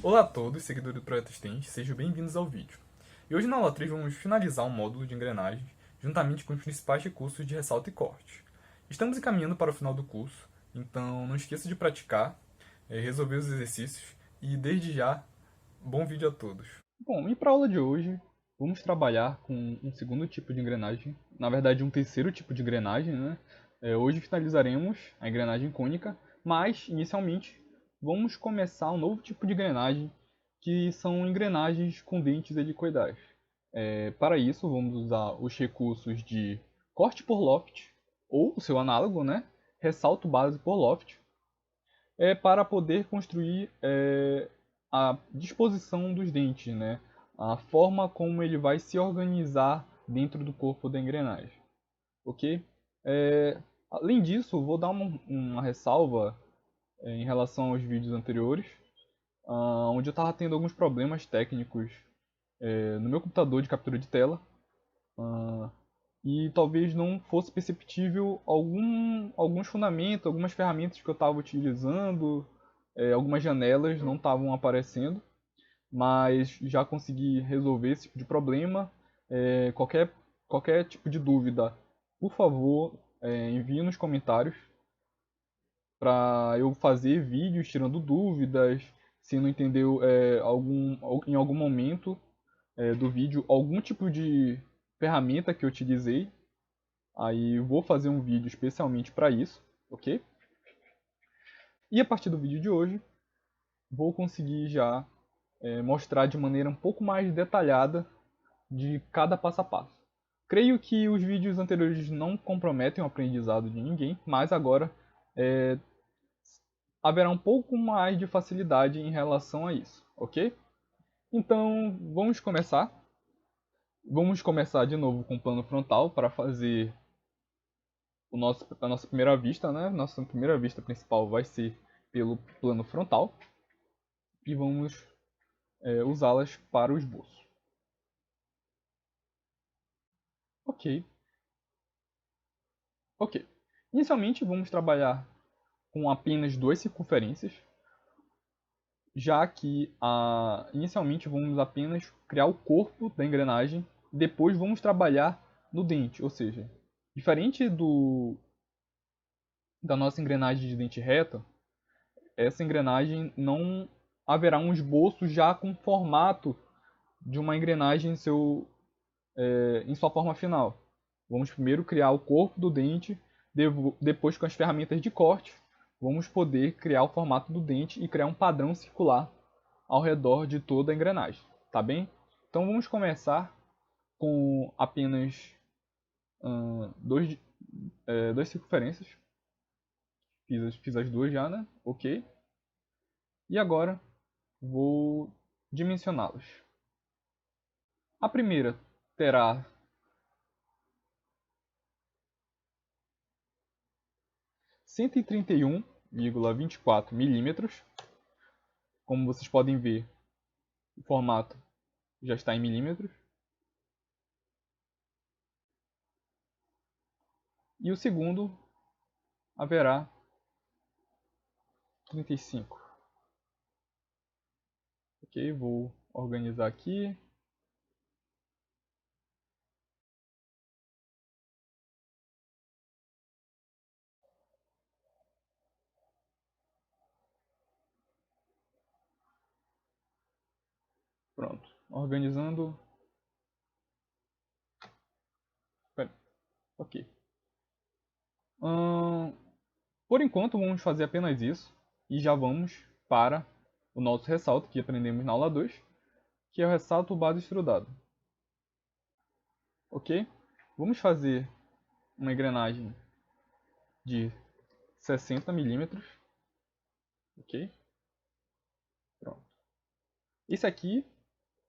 Olá a todos, seguidores do Projeto STEM, sejam bem-vindos ao vídeo. E hoje na aula 3 vamos finalizar um módulo de engrenagens, juntamente com os principais recursos de ressalto e corte. Estamos encaminhando para o final do curso, então não esqueça de praticar, resolver os exercícios e desde já, bom vídeo a todos. Bom, e para a aula de hoje, vamos trabalhar com um segundo tipo de engrenagem, na verdade um terceiro tipo de engrenagem, né? Hoje finalizaremos a engrenagem cônica, mas inicialmente vamos começar um novo tipo de engrenagem, que são engrenagens com dentes helicoidais. Para isso, vamos usar os recursos de corte por loft, ou o seu análogo, né? Ressalto base por loft, para poder construir a disposição dos dentes, né? A forma como ele vai se organizar dentro do corpo da engrenagem. Ok? Além disso, vou dar uma ressalva em relação aos vídeos anteriores, onde eu estava tendo alguns problemas técnicos no meu computador de captura de tela, e talvez não fosse perceptível alguns fundamentos, algumas ferramentas que eu estava utilizando, algumas janelas não estavam aparecendo, mas já consegui resolver esse tipo de problema. Qualquer tipo de dúvida, por favor, envie nos comentários para eu fazer vídeos tirando dúvidas. Se não entendeu em algum momento do vídeo algum tipo de ferramenta que eu utilizei, aí eu vou fazer um vídeo especialmente para isso, ok? E a partir do vídeo de hoje, vou conseguir já mostrar de maneira um pouco mais detalhada de cada passo a passo. Creio que os vídeos anteriores não comprometem o aprendizado de ninguém, mas agora haverá um pouco mais de facilidade em relação a isso, ok? Então, vamos começar. Vamos começar de novo com o plano frontal para fazer a nossa primeira vista, né? Nossa primeira vista principal vai ser pelo plano frontal e vamos usá-las para o esboço. Ok. Ok. Inicialmente vamos trabalhar com apenas duas circunferências, já que inicialmente vamos apenas criar o corpo da engrenagem, depois vamos trabalhar no dente, ou seja, diferente da nossa engrenagem de dente reto, essa engrenagem não haverá um esboço já com formato de uma engrenagem em sua forma final. Vamos primeiro criar o corpo do dente, depois com as ferramentas de corte, vamos poder criar o formato do dente e criar um padrão circular ao redor de toda a engrenagem, tá bem? Então vamos começar com apenas duas circunferências. Fiz as duas já, né? Ok. E agora vou dimensioná-los. A primeira terá 131,24 milímetros. Como vocês podem ver, o formato já está em milímetros. E o segundo haverá 35. Ok, vou organizar aqui. Pronto, organizando. Pera, ok. Por enquanto vamos fazer apenas isso e já vamos para o nosso ressalto que aprendemos na aula 2, que é o ressalto base extrudado. Ok? Vamos fazer uma engrenagem de 60 milímetros. Ok? Pronto. Esse aqui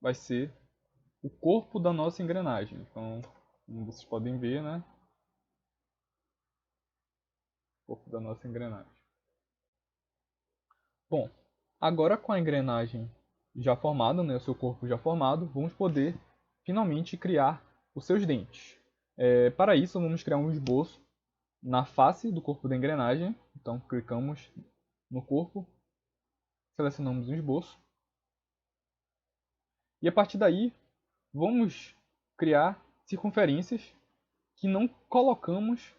vai ser o corpo da nossa engrenagem. Então, como vocês podem ver, né? O corpo da nossa engrenagem. Bom, agora com a engrenagem já formada, né, o seu corpo já formado, vamos poder finalmente criar os seus dentes. Para isso, vamos criar um esboço na face do corpo da engrenagem. Então, clicamos no corpo selecionamos um esboço. E a partir daí, vamos criar circunferências que não colocamos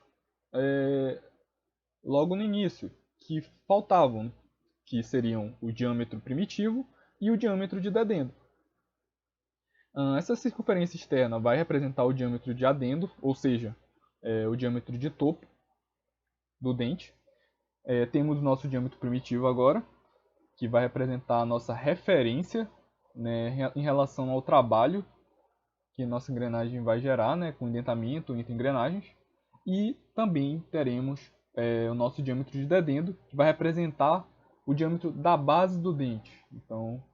logo no início, que faltavam, que seriam o diâmetro primitivo e o diâmetro de dedendo. Essa circunferência externa vai representar o diâmetro de adendo, ou seja, o diâmetro de topo do dente. Temos o nosso diâmetro primitivo agora, que vai representar a nossa referência, né, em relação ao trabalho que nossa engrenagem vai gerar, né, com indentamento entre engrenagens. E também teremos o nosso diâmetro de dedendo, que vai representar o diâmetro da base do dente. Então,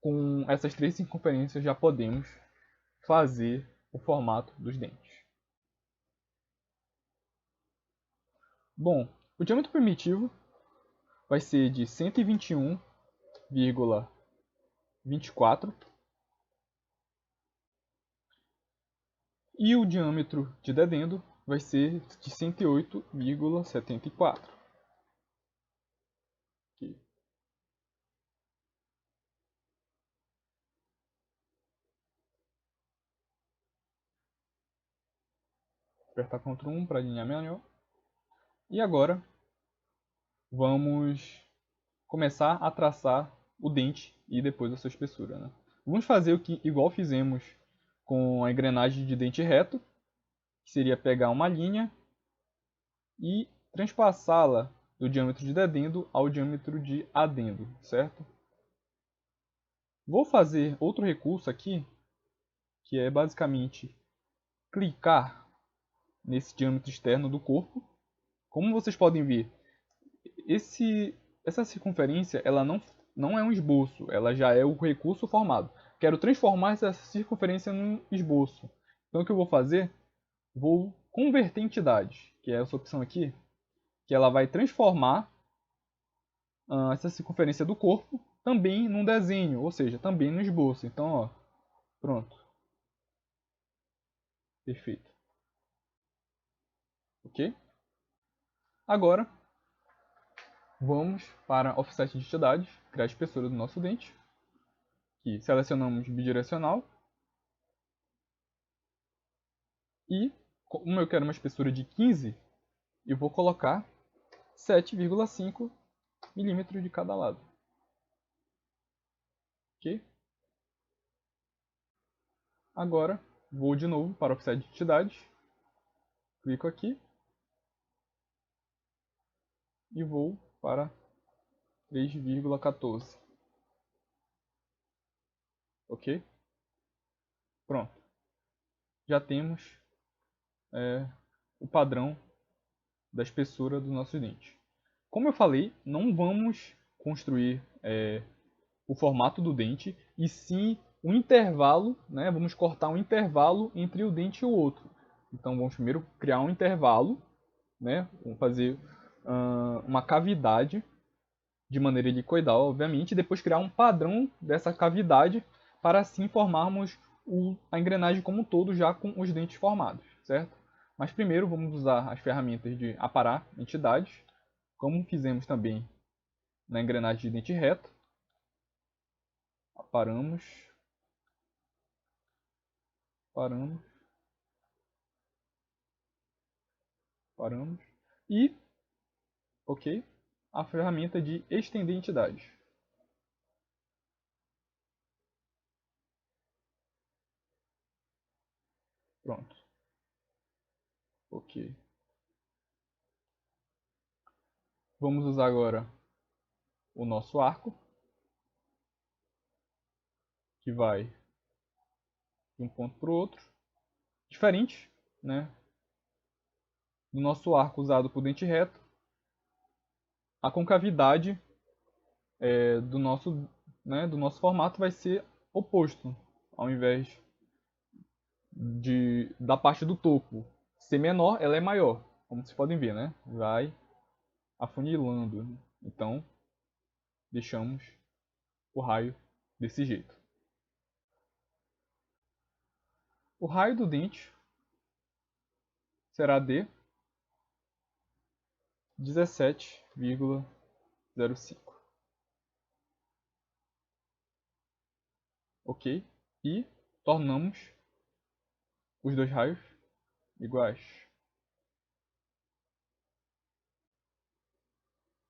com essas três circunferências já podemos fazer o formato dos dentes. Bom, o diâmetro primitivo vai ser de 121,24 e o diâmetro de dedendo vai ser de 108,74. Aqui. Apertar Ctrl 1 para alinhar melhor. E agora vamos começar a traçar o dente e depois a sua espessura. Né? Vamos fazer o que igual fizemos com a engrenagem de dente reto, que seria pegar uma linha e transpassá-la do diâmetro de dedendo ao diâmetro de adendo, certo? Vou fazer outro recurso aqui, que é basicamente clicar nesse diâmetro externo do corpo. Como vocês podem ver, essa circunferência ela não é um esboço, ela já é o recurso formado. Quero transformar essa circunferência num esboço. Então o que eu vou fazer? Vou converter entidades, que é essa opção aqui, que ela vai transformar essa circunferência do corpo também num desenho, ou seja, também no esboço. Então, ó, pronto. Perfeito. Ok? Agora, vamos para Offset de entidades, criar a espessura do nosso dente. Aqui, selecionamos bidirecional. E, como eu quero uma espessura de 15, eu vou colocar 7,5 milímetros de cada lado. Ok? Agora, vou de novo para Offset de entidades. Clico aqui. E vou para 3,14. Ok? Pronto. Já temos o padrão da espessura do nosso dente. Como eu falei, não vamos construir o formato do dente, e sim um intervalo, né? Vamos cortar um intervalo entre o dente e o outro. Então vamos primeiro criar um intervalo, né? Vamos fazer uma cavidade de maneira helicoidal, obviamente, e depois criar um padrão dessa cavidade para assim formarmos a engrenagem como um todo já com os dentes formados, certo? Mas primeiro vamos usar as ferramentas de aparar entidades, como fizemos também na engrenagem de dente reto. Aparamos, paramos, paramos e, ok, a ferramenta de estender entidades. Pronto. Ok. Vamos usar agora o nosso arco, que vai de um ponto para o outro. Diferente, né, do nosso arco usado por dente reto, a concavidade do nosso formato vai ser oposto. Ao invés da parte do topo ser menor, ela é maior. Como vocês podem ver, né? Vai afunilando. Então, deixamos o raio desse jeito. O raio do dente será de 17,05. ok? E tornamos os dois raios iguais.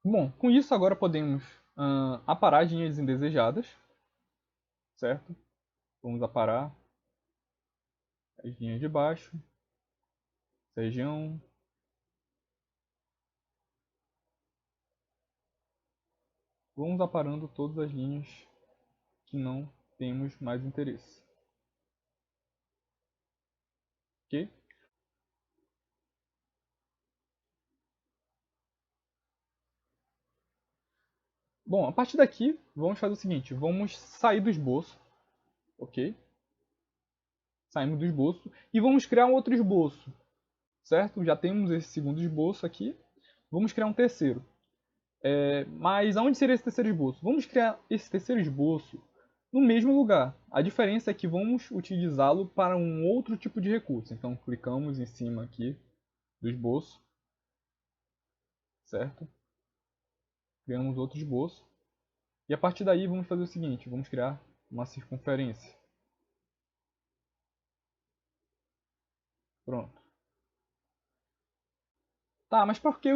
Bom, com isso agora podemos aparar as linhas indesejadas, certo? Vamos aparar as linhas de baixo, essa região. Vamos aparando todas as linhas que não temos mais interesse. Ok? Bom, a partir daqui, vamos fazer o seguinte. Vamos sair do esboço. Ok? Saímos do esboço e vamos criar um outro esboço. Certo? Já temos esse segundo esboço aqui. Vamos criar um terceiro. Mas aonde seria esse terceiro esboço? Vamos criar esse terceiro esboço no mesmo lugar. A diferença é que vamos utilizá-lo para um outro tipo de recurso. Então, clicamos em cima aqui do esboço. Certo? Criamos outro esboço. E a partir daí vamos fazer o seguinte, vamos criar uma circunferência. Pronto. Tá, mas por que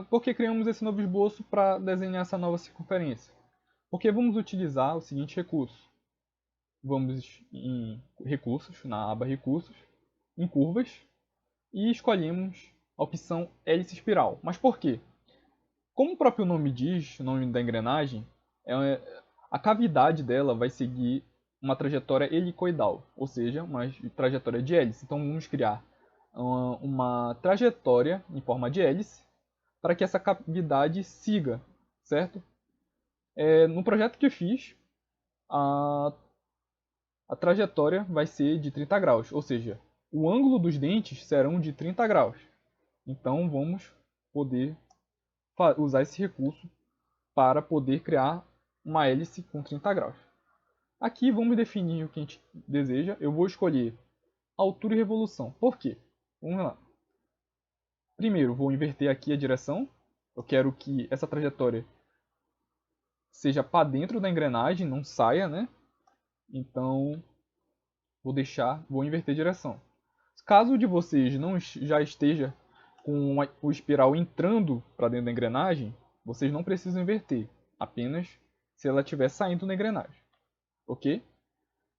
por que criamos esse novo esboço para desenhar essa nova circunferência? Porque vamos utilizar o seguinte recurso. Vamos em recursos, na aba recursos, em curvas, e escolhemos a opção hélice espiral. Mas por quê? Como o próprio nome diz, o nome da engrenagem, a cavidade dela vai seguir uma trajetória helicoidal, ou seja, uma trajetória de hélice. Então vamos criar uma trajetória em forma de hélice para que essa cavidade siga, certo? No projeto que eu fiz, a, a trajetória vai ser de 30 graus, ou seja, o ângulo dos dentes serão de 30 graus. Então vamos poder usar esse recurso para poder criar uma hélice com 30 graus. Aqui vamos definir o que a gente deseja. Eu vou escolher altura e revolução. Por quê? Vamos lá. Primeiro, vou inverter aqui a direção. Eu quero que essa trajetória seja para dentro da engrenagem, não saia, né? Então, vou inverter a direção. Caso de vocês não já esteja com o espiral entrando para dentro da engrenagem, vocês não precisam inverter, apenas se ela estiver saindo da engrenagem, ok?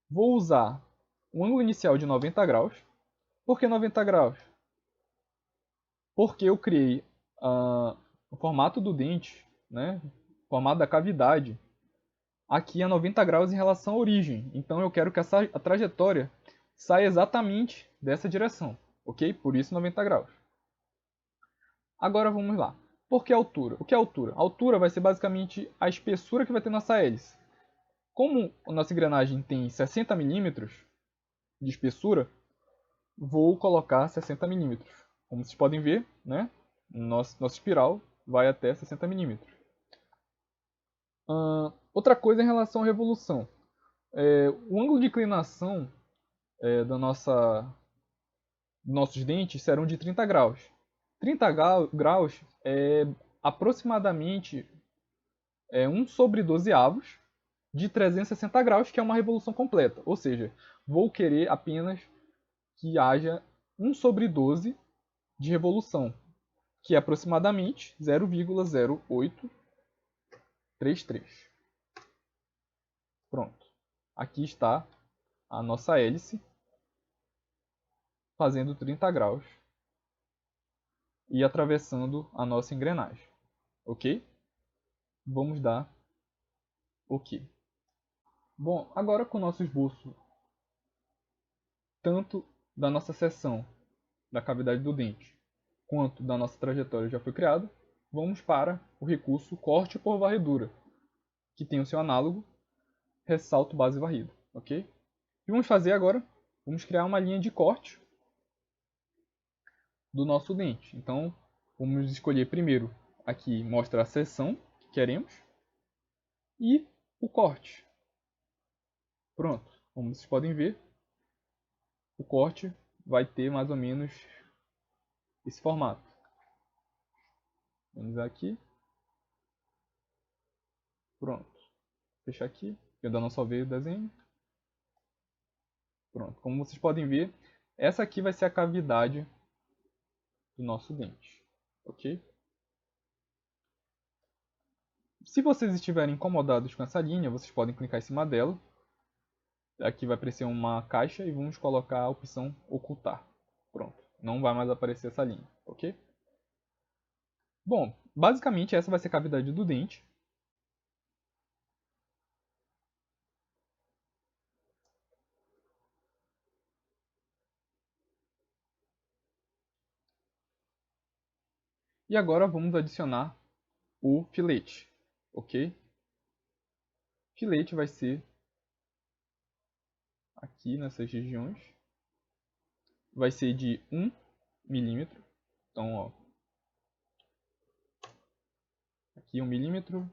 Vou usar um ângulo inicial de 90 graus. Por que 90 graus? Porque eu criei o formato do dente, né? O formato da cavidade, aqui a 90 graus em relação à origem. Então eu quero que a trajetória saia exatamente dessa direção, ok? Por isso 90 graus. Agora vamos lá. Por que altura? O que é altura? A altura vai ser basicamente a espessura que vai ter nossa hélice. Como a nossa engrenagem tem 60 milímetros de espessura, vou colocar 60 milímetros. Como vocês podem ver, né? Nossa espiral vai até 60 milímetros. Outra coisa em relação à revolução. O ângulo de inclinação dos nossos dentes serão de 30 graus. 30 graus é aproximadamente 1 sobre 12 avos de 360 graus, que é uma revolução completa. Ou seja, vou querer apenas que haja 1 sobre 12 de revolução, que é aproximadamente 0,0833. Pronto. Aqui está a nossa hélice fazendo 30 graus e atravessando a nossa engrenagem. Ok? Vamos dar OK. Bom, agora com o nosso esboço, tanto da nossa seção da cavidade do dente, quanto da nossa trajetória já foi criado, vamos para o recurso corte por varredura, que tem o seu análogo ressalto base varrido, ok? E vamos fazer agora, vamos criar uma linha de corte do nosso dente. Então, vamos escolher primeiro, aqui mostra a seção que queremos e o corte. Pronto, como vocês podem ver, o corte vai ter mais ou menos esse formato. Vamos aqui. Pronto. Fechar aqui. Eu ainda não salvei o desenho. Pronto, como vocês podem ver, essa aqui vai ser a cavidade do nosso dente, ok? Se vocês estiverem incomodados com essa linha, vocês podem clicar em cima dela. Aqui vai aparecer uma caixa e vamos colocar a opção ocultar. Pronto, não vai mais aparecer essa linha, ok? Bom, basicamente essa vai ser a cavidade do dente. E agora vamos adicionar o filete, ok? Filete vai ser aqui nessas regiões. Vai ser de 1 milímetro. Então, ó, aqui 1 milímetro.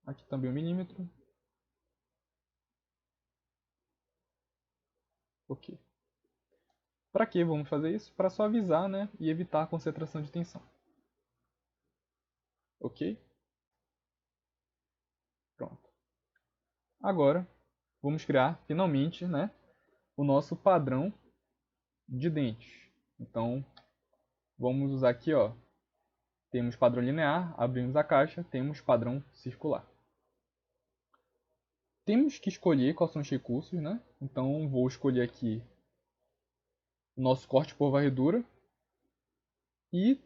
Aqui também 1 milímetro. Ok. Para que vamos fazer isso? Para suavizar, né, e evitar a concentração de tensão. Ok? Pronto. Agora, vamos criar, finalmente, né, o nosso padrão de dentes. Então, vamos usar aqui, ó, temos padrão linear, abrimos a caixa, temos padrão circular. Temos que escolher quais são os recursos, né? Então, vou escolher aqui o nosso corte por varredura e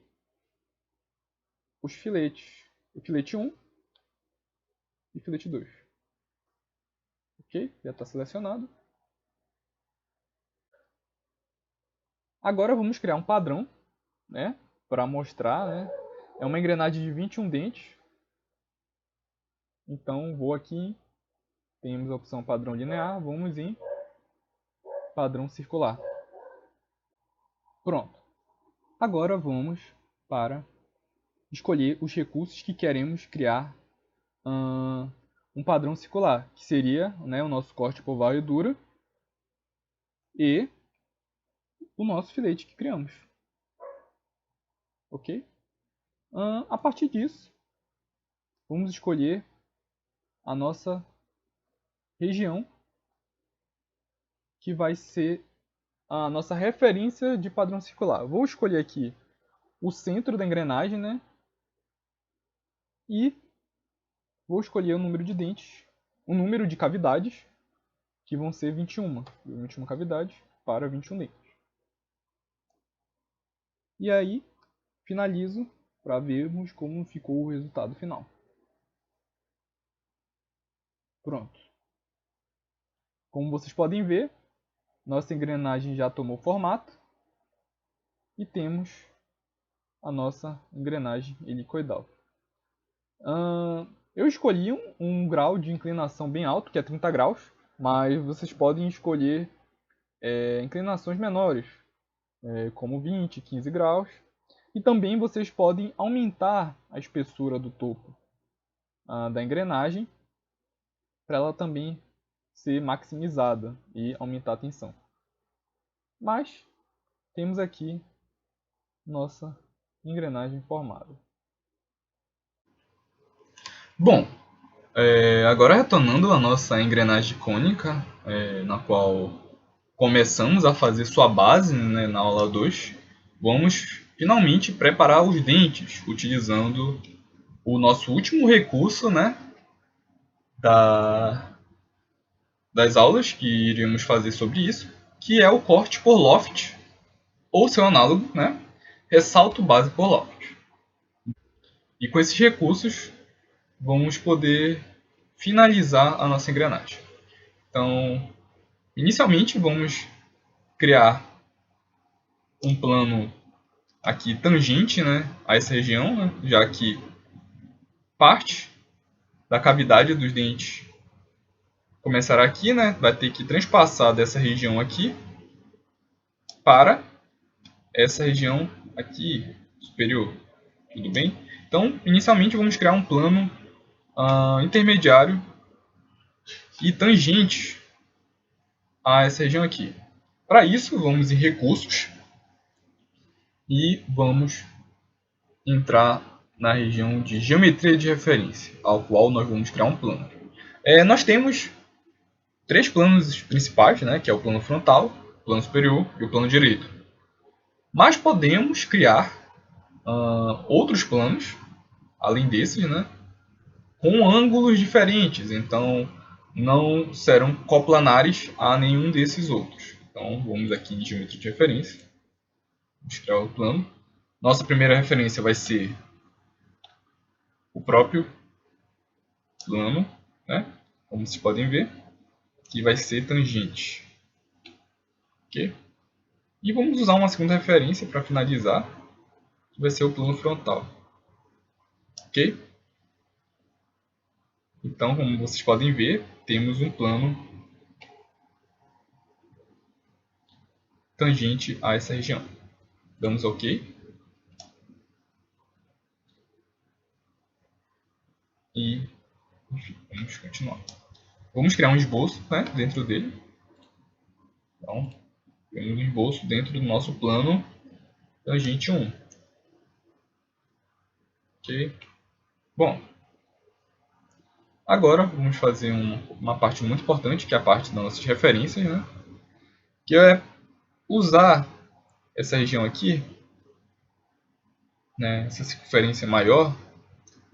os filetes. O filete 1 e o filete 2. Ok? Já está selecionado. Agora vamos criar um padrão, né? Para mostrar, né? É uma engrenagem de 21 dentes. Então vou aqui, temos a opção padrão linear, vamos em padrão circular. Pronto. Agora vamos para escolher os recursos que queremos criar um padrão circular, que seria, né, o nosso corte por varredura e o nosso filete que criamos. Ok? A partir disso, vamos escolher a nossa região, que vai ser a nossa referência de padrão circular. Vou escolher aqui o centro da engrenagem, né? E vou escolher o número de dentes, o número de cavidades, que vão ser 21. 21 cavidades para 21 dentes. E aí, finalizo para vermos como ficou o resultado final. Pronto. Como vocês podem ver, nossa engrenagem já tomou formato e temos a nossa engrenagem helicoidal. Eu escolhi um grau de inclinação bem alto, que é 30 graus, mas vocês podem escolher inclinações menores, como 20, 15 graus. E também vocês podem aumentar a espessura do topo da engrenagem para ela também ser maximizada e aumentar a tensão. Mas temos aqui nossa engrenagem formada. Bom, agora retornando a nossa engrenagem cônica, na qual começamos a fazer sua base, né, na aula 2, vamos finalmente preparar os dentes, utilizando o nosso último recurso, né, das aulas que iríamos fazer sobre isso, que é o corte por loft, ou seu análogo, né, ressalto base por loft. E com esses recursos, vamos poder finalizar a nossa engrenagem. Então, inicialmente, vamos criar um plano aqui tangente, né, a essa região, né, já que parte da cavidade dos dentes começará aqui, né, vai ter que transpassar dessa região aqui para essa região aqui superior. Tudo bem? Então, inicialmente, vamos criar um plano intermediário e tangente a essa região aqui. Para isso, vamos em recursos e vamos entrar na região de geometria de referência, ao qual nós vamos criar um plano. Nós temos três planos principais, né, que é o plano frontal, o plano superior e o plano direito. Mas podemos criar outros planos, além desses, né, com ângulos diferentes. Então, não serão coplanares a nenhum desses outros. Então, vamos aqui em geometria de referência. Vamos criar o plano. Nossa primeira referência vai ser o próprio plano, né? Como vocês podem ver, que vai ser tangente. Ok? E vamos usar uma segunda referência para finalizar, que vai ser o plano frontal. Ok? Então, como vocês podem ver, temos um plano tangente a essa região. Damos OK. E, enfim, vamos continuar. Vamos criar um esboço, né, dentro dele. Então, temos um esboço dentro do nosso plano tangente 1. Ok? Bom, agora vamos fazer uma parte muito importante, que é a parte das nossas referências, né? Que é usar essa região aqui, né, essa circunferência maior,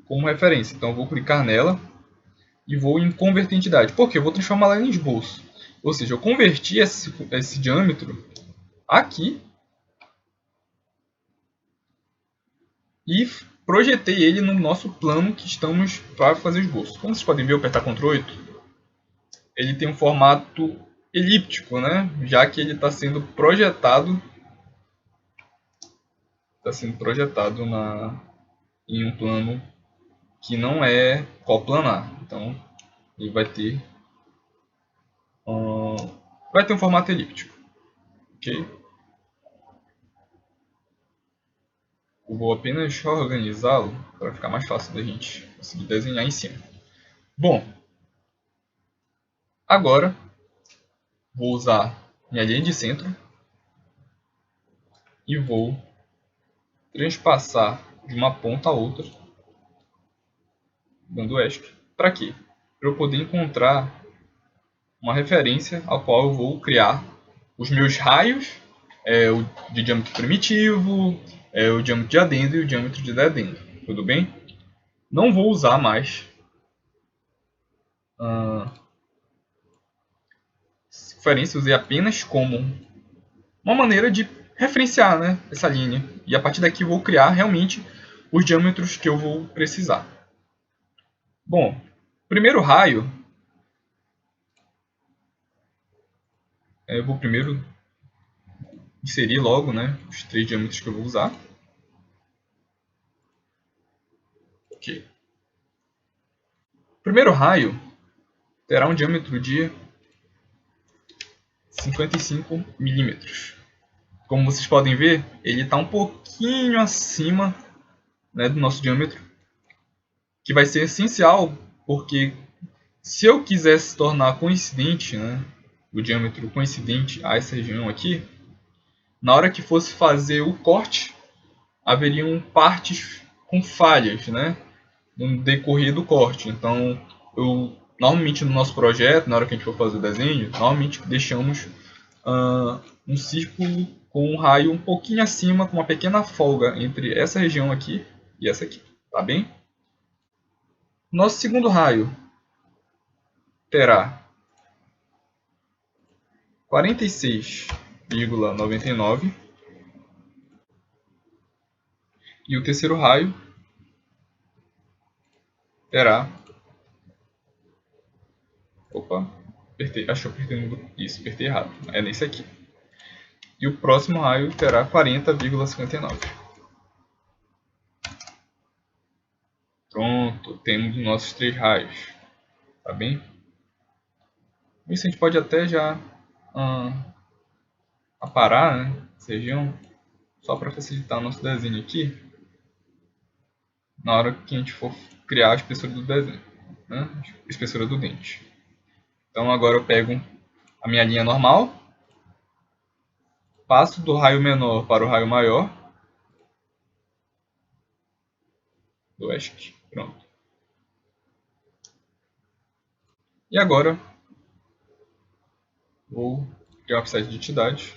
como referência. Então eu vou clicar nela e vou em converter entidade. Por quê? Eu vou transformá-la em esboço. Ou seja, eu converti esse diâmetro aqui e projetei ele no nosso plano que estamos para fazer o esboço. Como vocês podem ver, eu apertar Ctrl 8, ele tem um formato elíptico, né? Já que ele está sendo projetado em um plano que não é coplanar. Então ele vai ter um formato elíptico. Ok? Eu vou apenas organizá-lo para ficar mais fácil da gente conseguir desenhar em cima. Bom, agora vou usar minha linha de centro e vou transpassar de uma ponta a outra, dando ESC. Para quê? Para eu poder encontrar uma referência ao qual eu vou criar os meus raios, o de diâmetro primitivo, o diâmetro de adendo e o diâmetro de dedendo. Tudo bem? Não vou usar mais referência, usei apenas como uma maneira de referenciar, né, essa linha. E a partir daqui vou criar realmente os diâmetros que eu vou precisar. Bom, primeiro raio, eu vou primeiro inserir logo, né, os três diâmetros que eu vou usar. Ok. O primeiro raio terá um diâmetro de 55 milímetros. Como vocês podem ver, ele está um pouquinho acima, né, do nosso diâmetro, que vai ser essencial, porque se eu quisesse tornar coincidente, né, o diâmetro coincidente a essa região aqui, na hora que fosse fazer o corte, haveriam partes com falhas, né, no decorrer do corte. Então, normalmente no nosso projeto, na hora que a gente for fazer o desenho, normalmente deixamos um círculo com um raio um pouquinho acima, com uma pequena folga entre essa região aqui e essa aqui, tá bem? Nosso segundo raio terá 46,99 e o terceiro raio terá... Opa, acho que eu apertei isso, apertei errado, é nesse aqui. E o próximo raio terá 40,59. Pronto, temos os nossos três raios, tá bem? Isso a gente pode até já aparar, né, essa região, só para facilitar o nosso desenho aqui, na hora que a gente for criar a espessura do desenho, né, a espessura do dente. Então agora eu pego a minha linha normal, passo do raio menor para o raio maior, do ESC. Pronto. E agora vou criar o offset de entidade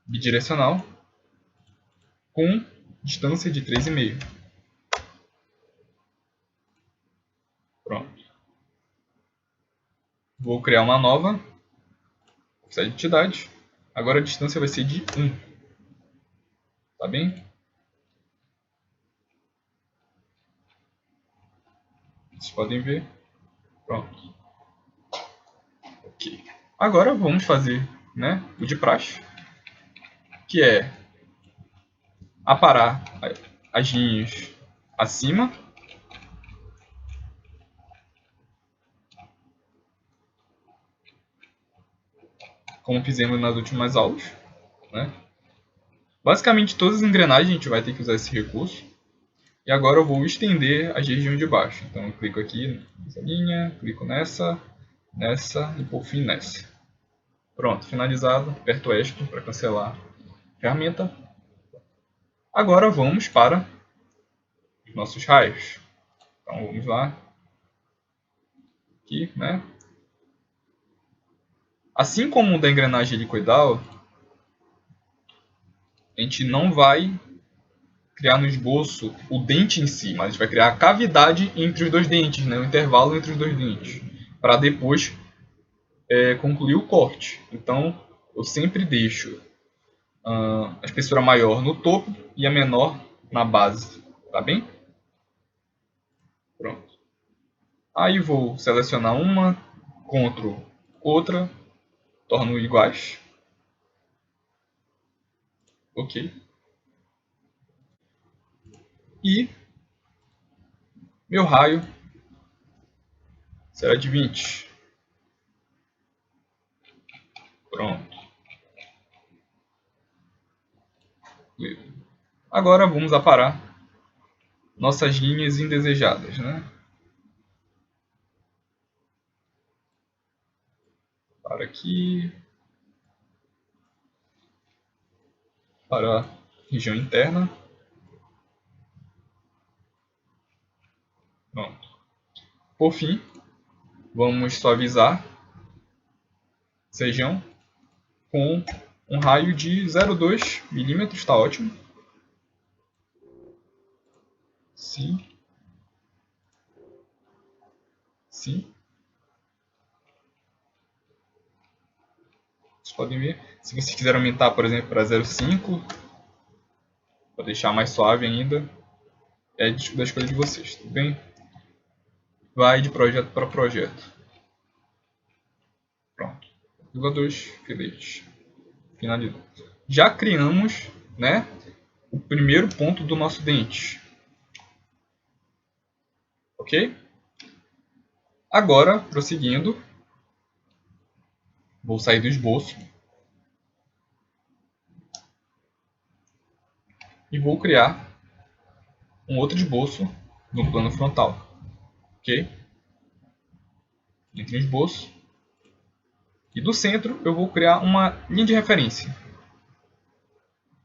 bidirecional com distância de 3,5. Pronto. Vou criar uma nova offset de entidade. Agora a distância vai ser de 1. Tá bem? Vocês podem ver. Pronto. Ok. Agora vamos fazer, né, o de praxe, que é aparar as linhas acima, como fizemos nas últimas aulas, né? Basicamente todas as engrenagens a gente vai ter que usar esse recurso. E agora eu vou estender as regiões de baixo. Então eu clico aqui nessa linha, clico nessa e por fim nessa. Pronto, finalizado. Aperto ESC para cancelar a ferramenta. Agora vamos para os nossos raios. Então vamos lá. Aqui, né? Assim como o da engrenagem helicoidal, a gente não vai criar no esboço o dente em si, mas a gente vai criar a cavidade entre os dois dentes, né? O intervalo entre os dois dentes, para depois concluir o corte. Então eu sempre deixo a espessura maior no topo e a menor na base, tá bem? Pronto. Aí vou selecionar uma, Ctrl, outra, torno iguais. Ok. E meu raio será de 20. Pronto. Agora vamos aparar nossas linhas indesejadas, né? Para aqui. Para a região interna. Pronto. Por fim, vamos suavizar essa região com um raio de 0,2 milímetros, está ótimo. Sim. Sim. Vocês podem ver. Se vocês quiserem aumentar, por exemplo, para 0,5, para deixar mais suave ainda, é da escolha de vocês, tudo bem? Vai de projeto para projeto. Pronto. 2 filetes. Finalizou. Já criamos, né, o primeiro ponto do nosso dente. Ok? Agora, prosseguindo, vou sair do esboço e vou criar um outro esboço no plano frontal. Ok? Entre o esboço e do centro eu vou criar uma linha de referência.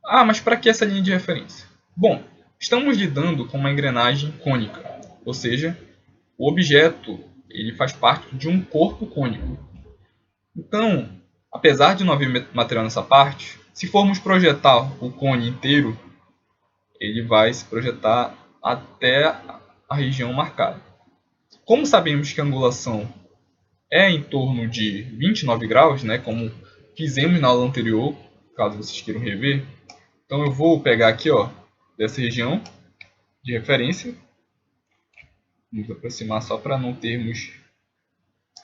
Ah, mas para que essa linha de referência? Bom, estamos lidando com uma engrenagem cônica, ou seja, o objeto ele faz parte de um corpo cônico. Então, apesar de não haver material nessa parte, se formos projetar o cone inteiro, ele vai se projetar até a região marcada. Como sabemos que a angulação é em torno de 29 graus, né, como fizemos na aula anterior, caso vocês queiram rever, então eu vou pegar aqui, ó, dessa região de referência, vamos aproximar só para não termos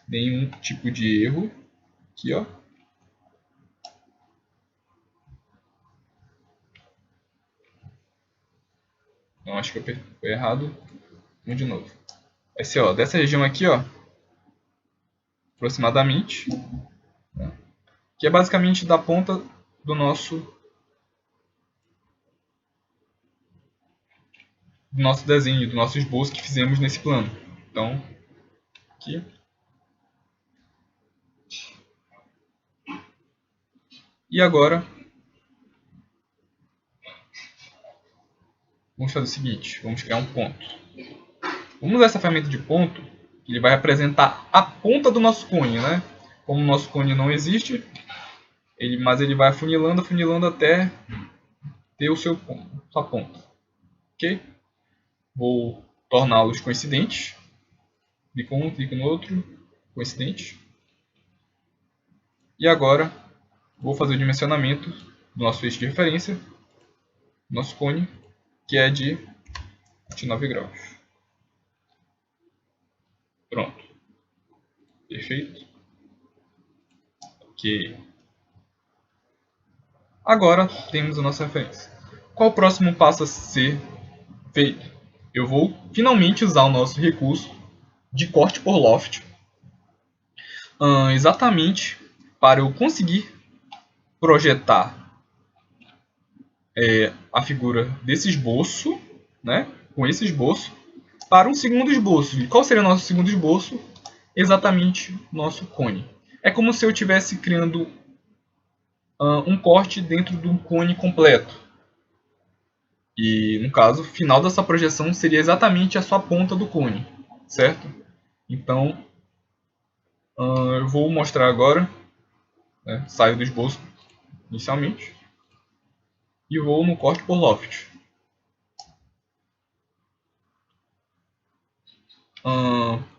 nenhum tipo de erro, aqui, ó. Não, acho que eu foi errado. Vamos de novo. Esse, ó, dessa região aqui, ó, aproximadamente, né, que é basicamente da ponta do nosso desenho, do nosso esboço que fizemos nesse plano. Então, aqui. E agora, vamos fazer o seguinte, vamos criar um ponto. Vamos usar essa ferramenta de ponto, que ele vai representar a ponta do nosso cone, né? Como o nosso cone não existe, mas ele vai afunilando, afunilando até ter sua ponta. Ok? Vou torná-los coincidentes. Clico um, clico no outro, coincidente. E agora vou fazer o dimensionamento do nosso eixo de referência, nosso cone, que é de 29 graus. Pronto. Perfeito. Ok. Agora temos a nossa referência. Qual o próximo passo a ser feito? Eu vou finalmente usar o nosso recurso de corte por loft, exatamente para eu conseguir projetar a figura desse esboço, né, com esse esboço, para um segundo esboço. E qual seria o nosso segundo esboço? Exatamente nosso cone. É como se eu estivesse criando um corte dentro de um cone completo. E, no caso, o final dessa projeção seria exatamente a sua ponta do cone, certo? Então, eu vou mostrar agora, né, saio do esboço inicialmente, e vou no corte por loft.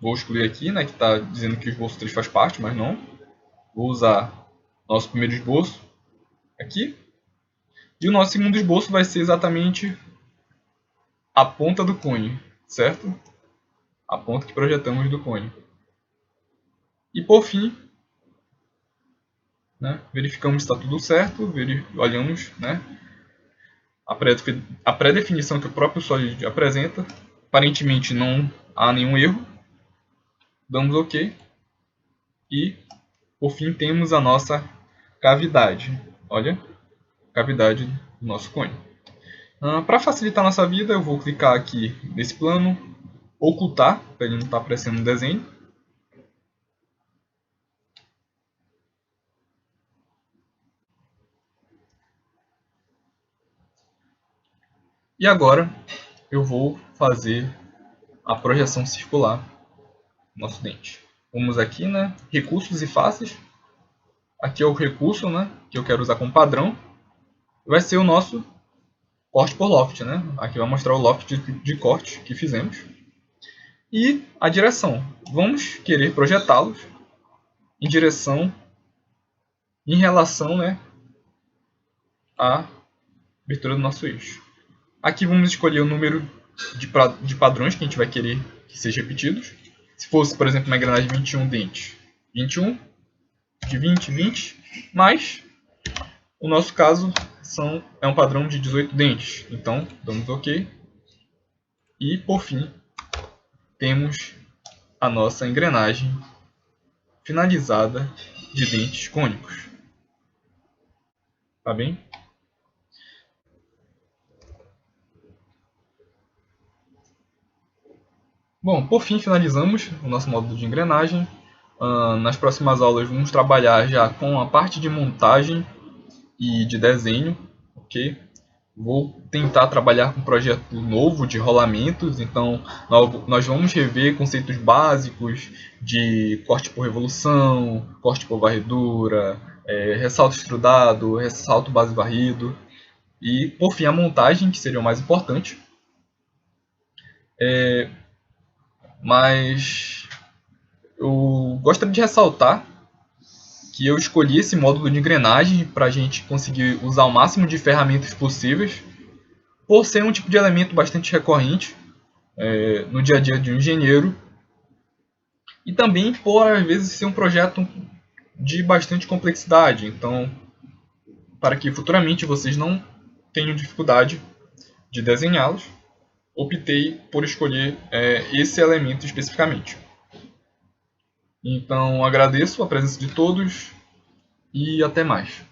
Vou excluir aqui, né, que está dizendo que o esboço 3 faz parte, mas não. Vou usar nosso primeiro esboço aqui. E o nosso segundo esboço vai ser exatamente a ponta do cone, certo? A ponta que projetamos do cone. E por fim, né, verificamos se está tudo certo, olhamos, né, a pré-definição que o próprio Solid apresenta. Aparentemente não há nenhum erro. Damos OK. E, por fim, temos a nossa cavidade. Olha, cavidade do nosso cone. Para facilitar a nossa vida, eu vou clicar aqui nesse plano, ocultar, para ele não estar aparecendo no desenho. E agora eu vou fazer a projeção circular do nosso dente. Vamos aqui, né, recursos e faces. Aqui é o recurso, né, que eu quero usar como padrão. Vai ser o nosso corte por loft, né? Aqui vai mostrar o loft de corte que fizemos. E a direção. Vamos querer projetá-los em direção, em relação, né, à abertura do nosso eixo. Aqui vamos escolher o número de padrões que a gente vai querer que sejam repetidos. Se fosse, por exemplo, uma engrenagem 21 dentes, 21, de 20, 20, mas o nosso caso é um padrão de 18 dentes. Então, damos OK. E, por fim, temos a nossa engrenagem finalizada de dentes cônicos. Tá bem? Bom, por fim finalizamos o nosso módulo de engrenagem. Nas próximas aulas vamos trabalhar já com a parte de montagem e de desenho, ok? Vou tentar trabalhar com um projeto novo de rolamentos, então nós vamos rever conceitos básicos de corte por revolução, corte por varredura, ressalto extrudado, ressalto base varrido e, por fim, a montagem, que seria o mais importante. Mas eu gostaria de ressaltar que eu escolhi esse módulo de engrenagem para a gente conseguir usar o máximo de ferramentas possíveis, por ser um tipo de elemento bastante recorrente no dia a dia de um engenheiro, e também por, às vezes, ser um projeto de bastante complexidade. Então, para que futuramente vocês não tenham dificuldade de desenhá-los, optei por escolher esse elemento especificamente. Então, agradeço a presença de todos e até mais.